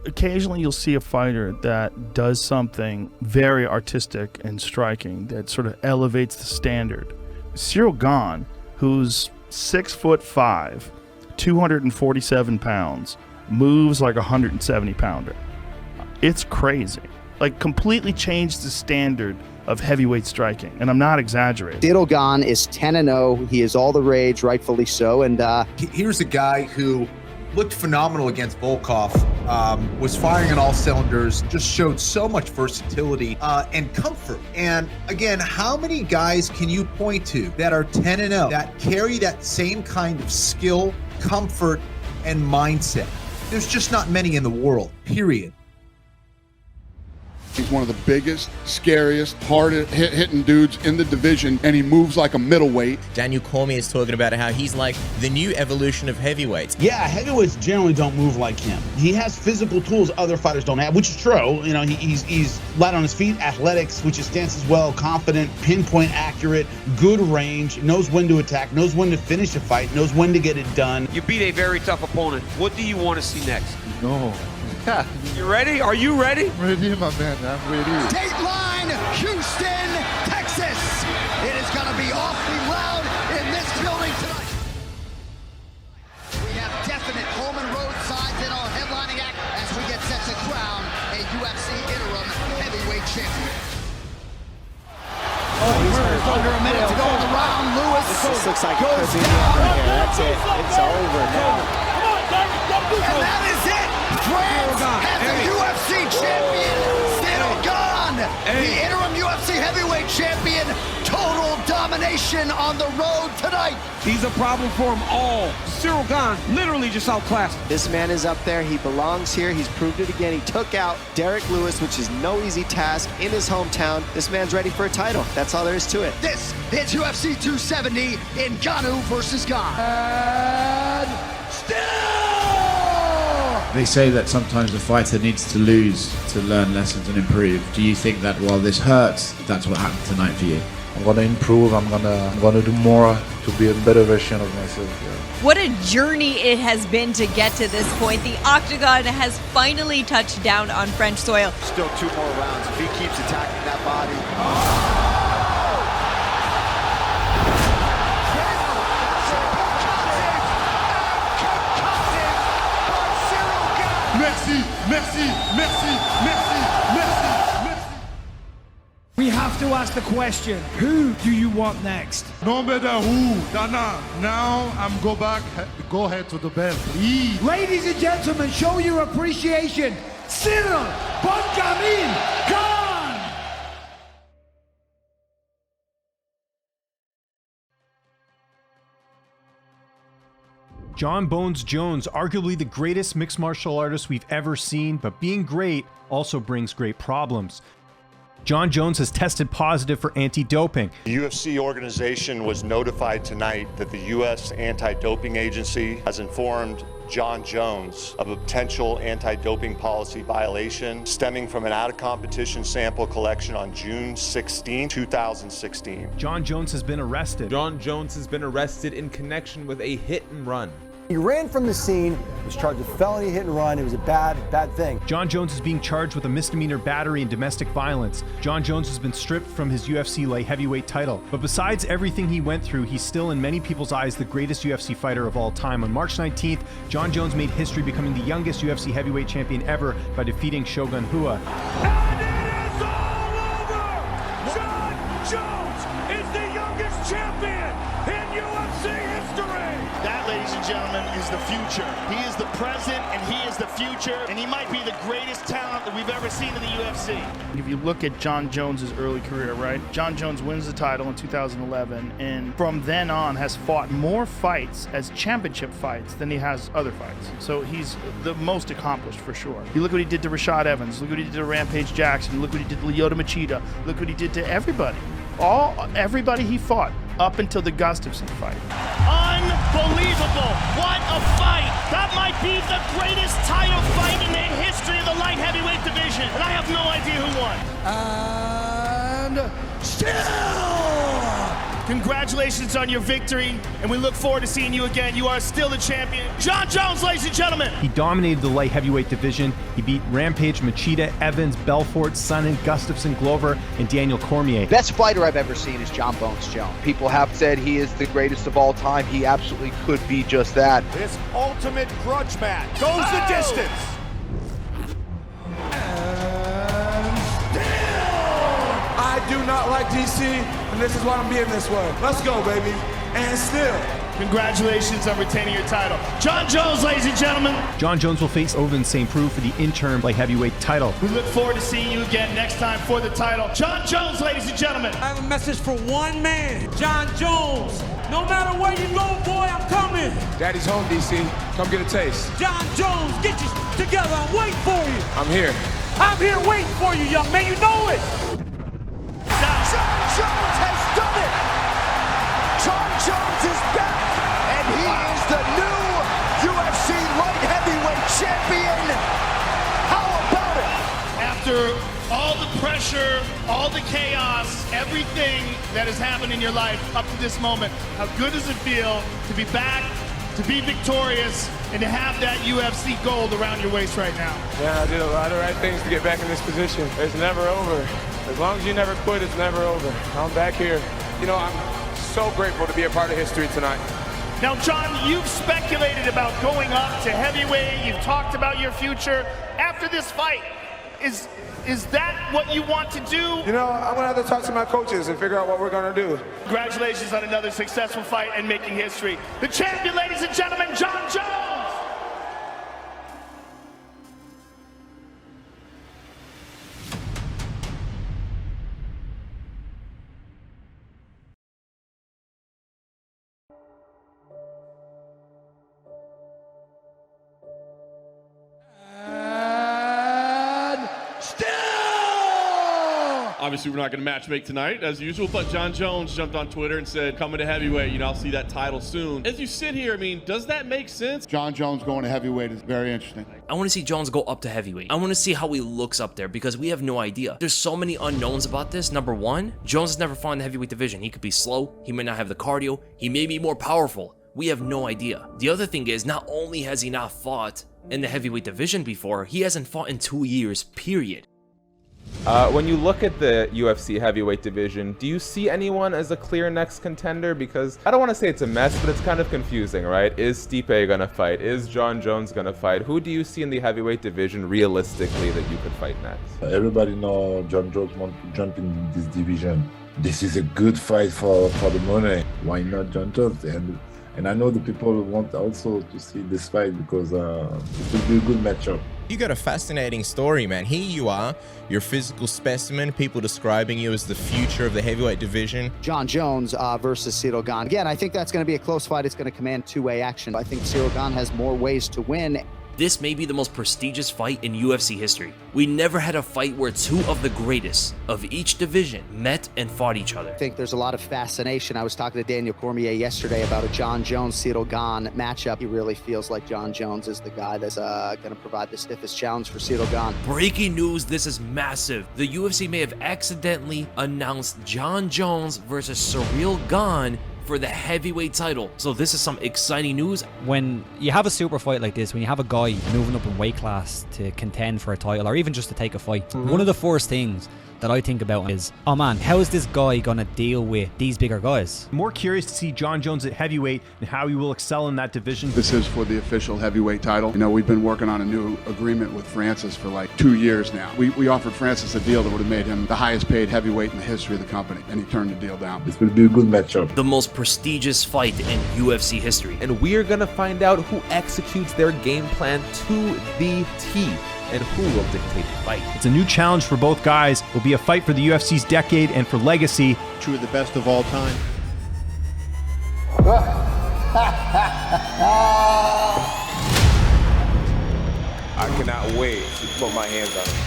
occasionally you'll see a fighter that does something very artistic and striking that sort of elevates the standard. Ciryl Gane, who's 6'5", 247 pounds, moves like a 170-pounder. It's crazy. Like, completely changed the standard of heavyweight striking, and I'm not exaggerating. Ciryl Gane is 10-0. He is all the rage, rightfully so. And here's a guy who looked phenomenal against Volkov, was firing on all cylinders, just showed so much versatility and comfort. And again, how many guys can you point to that are 10-0 that carry that same kind of skill, comfort, and mindset? There's just not many in the world, period. He's one of the biggest, scariest, hard-hitting dudes in the division, and he moves like a middleweight. Daniel Cormier is talking about how he's like the new evolution of heavyweights. Yeah, heavyweights generally don't move like him. He has physical tools other fighters don't have, which is true. You know, he's light on his feet, athletics, which his stance is well, confident, pinpoint accurate, good range, knows when to attack, knows when to finish a fight, knows when to get it done. You beat a very tough opponent. What do you want to see next? No. You ready? Are you ready? Ready, my man. I'm ready. Dateline, Houston, Texas. It is going to be awfully loud in this building tonight. We have definite home and road sides in our headlining act as we get set to crown a UFC interim heavyweight champion. Under a minute to go in the round. Lewis this looks like it could be the end here. That's it. It's over now. And that is it. France has a UFC champion, Ciryl Gane, the interim UFC heavyweight champion. Total domination on the road tonight. He's a problem for them all. Ciryl Gane literally just outclassed. This man is up there. He belongs here. He's proved it again. He took out Derek Lewis, which is no easy task, in his hometown. This man's ready for a title. That's all there is to it. This is UFC 270 in Gane versus Gane. And still! They say that sometimes the fighter needs to lose to learn lessons and improve. Do you think that while this hurts, that's what happened tonight for you? I'm gonna improve. I'm gonna do more to be a better version of myself. Yeah. What a journey it has been to get to this point. The octagon has finally touched down on French soil. Still 2 more rounds. If he keeps attacking that body. Merci. We have to ask the question, who do you want next? No matter who, Dana. Now I'm go ahead to the belt, please. Ladies and gentlemen, show your appreciation. Ciryl Gane. Jon Bones Jones, arguably the greatest mixed martial artist we've ever seen, but being great also brings great problems. Jon Jones has tested positive for anti-doping. The UFC organization was notified tonight that the U.S. Anti-Doping Agency has informed Jon Jones of a potential anti-doping policy violation stemming from an out-of-competition sample collection on June 16, 2016. Jon Jones has been arrested. Jon Jones has been arrested in connection with a hit and run. He ran from the scene, was charged with felony hit and run. It was a bad thing. Jon Jones is being charged with a misdemeanor battery and domestic violence. Jon Jones has been stripped from his UFC light heavyweight title. But besides everything he went through, he's still in many people's eyes the greatest UFC fighter of all time. On March 19th, Jon Jones made history becoming the youngest UFC heavyweight champion ever by defeating Shogun Rua. And it is all over! Jon Jones is the youngest champion in UFC history! That, ladies and gentlemen, is the future. He is the present and he is the future, and he might be the greatest talent that we've ever seen in the UFC. If you look at Jon Jones's early career, right? Jon Jones wins the title in 2011, and from then on has fought more fights as championship fights than he has other fights. So he's the most accomplished for sure. You look what he did to Rashad Evans, look what he did to Rampage Jackson, look what he did to Lyoto Machida, look what he did to everybody. Everybody he fought up until the Gustafsson fight. Unbelievable! What a fight! That might be the greatest title fight in the history of the light heavyweight division, and I have no idea who won. And still Congratulations on your victory, and we look forward to seeing you again. You are still the champion. Jon Jones, ladies and gentlemen. He dominated the light heavyweight division. He beat Rampage, Machida, Evans, Belfort, Sonnen, Gustafsson, Glover, and Daniel Cormier. Best fighter I've ever seen is Jon Bones Jones. People have said he is the greatest of all time. He absolutely could be just that. This ultimate grudge match goes the distance. I do not like DC, and this is why I'm being this way. Let's go, baby. And still. Congratulations on retaining your title. Jon Jones, ladies and gentlemen. Jon Jones will face Ovin St. Preux for the interim light heavyweight title. We look forward to seeing you again next time for the title. Jon Jones, ladies and gentlemen. I have a message for one man, Jon Jones. No matter where you go, boy, I'm coming. Daddy's home, DC. Come get a taste. Jon Jones, get you together. I'm waiting for you. I'm here. I'm here waiting for you, young man. You know it. Jon Jones has done it. Jon Jones is back, and he is the new UFC light heavyweight champion. How about it? After all the pressure, all the chaos, everything that has happened in your life up to this moment, how good does it feel to be back, to be victorious, and to have that UFC gold around your waist right now? Yeah, I did a lot of right things to get back in this position. It's never over. As long as you never quit, it's never over. I'm back here. You know, I'm so grateful to be a part of history tonight. Now, Jon, you've speculated about going up to heavyweight. You've talked about your future. After this fight, is that what you want to do? You know, I'm gonna have to talk to my coaches and figure out what we're gonna do. Congratulations on another successful fight and making history. The champion, ladies and gentlemen, Jon Jones! Obviously, we're not going to match make tonight, as usual, but Jon Jones jumped on Twitter and said, coming to heavyweight, I'll see that title soon. As you sit here, does that make sense? Jon Jones going to heavyweight is very interesting. I want to see Jones go up to heavyweight. I want to see how he looks up there because we have no idea. There's so many unknowns about this. Number one, Jones has never fought in the heavyweight division. He could be slow. He may not have the cardio. He may be more powerful. We have no idea. The other thing is, not only has he not fought in the heavyweight division before, he hasn't fought in 2 years, period. When you look at the UFC heavyweight division, do you see anyone as a clear next contender? Because I don't want to say it's a mess, but it's kind of confusing, right? Is Stipe gonna fight? Is Jon Jones gonna fight? Who do you see in the heavyweight division realistically that you could fight next? Everybody know Jon Jones wants to jump in this division. This is a good fight for the money. Why not Jon Jones? And I know the people want also to see this fight because it will be a good matchup. You got a fascinating story, man. Here you are, you're a physical specimen, people describing you as the future of the heavyweight division. Jon Jones versus Ciryl Gane. Again, I think that's going to be a close fight. It's going to command two-way action. I think Ciryl Gane has more ways to win. This may be the most prestigious fight in UFC history. We never had a fight where two of the greatest of each division met and fought each other. I think there's a lot of fascination. I was talking to Daniel Cormier yesterday about a Jon Jones-Ciryl Gane matchup. He really feels like Jon Jones is the guy that's going to provide the stiffest challenge for Ciryl Gane. Breaking news, this is massive. The UFC may have accidentally announced Jon Jones versus Ciryl Gane for the heavyweight title. So this is some exciting news. When you have a super fight like this, when you have a guy moving up in weight class to contend for a title or even just to take a fight, one of the first things that I think about is, oh man, how is this guy gonna deal with these bigger guys? More curious to see Jon Jones at heavyweight and how he will excel in that division. This is for the official heavyweight title. We've been working on a new agreement with Francis for like 2 years now. We offered Francis a deal that would have made him the highest paid heavyweight in the history of the company, and he turned the deal down. This will be a good matchup. The most prestigious fight in UFC history. And we're gonna find out who executes their game plan to the T. And who will dictate the fight. It's a new challenge for both guys. It will be a fight for the UFC's decade and for legacy. Two of the best of all time. I cannot wait to put my hands on him.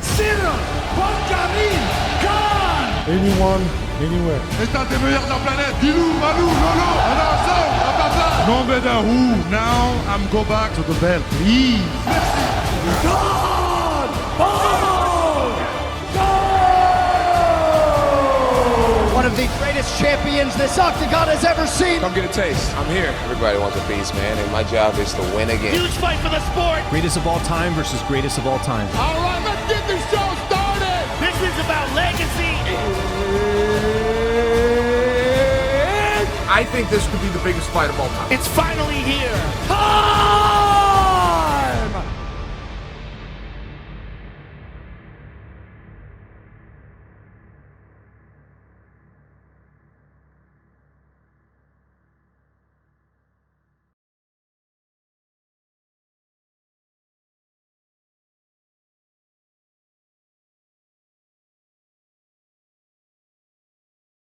Ciryl Gane! Anyone, anywhere. C'est un des meilleurs de la planète. Dilou, Malou, Lolo, on est ensemble, on va pas. No matter who, now I'm go back to the belt, please. Merci. God! Oh! one of the greatest champions this octagon has ever seen. Come get a taste. I'm here. Everybody wants a piece, man, and my job is to win again. Huge fight for the sport. Greatest of all time versus greatest of all time. All right, let's get this show started. This is about legacy. I think this could be the biggest fight of all time. It's finally here. Ah!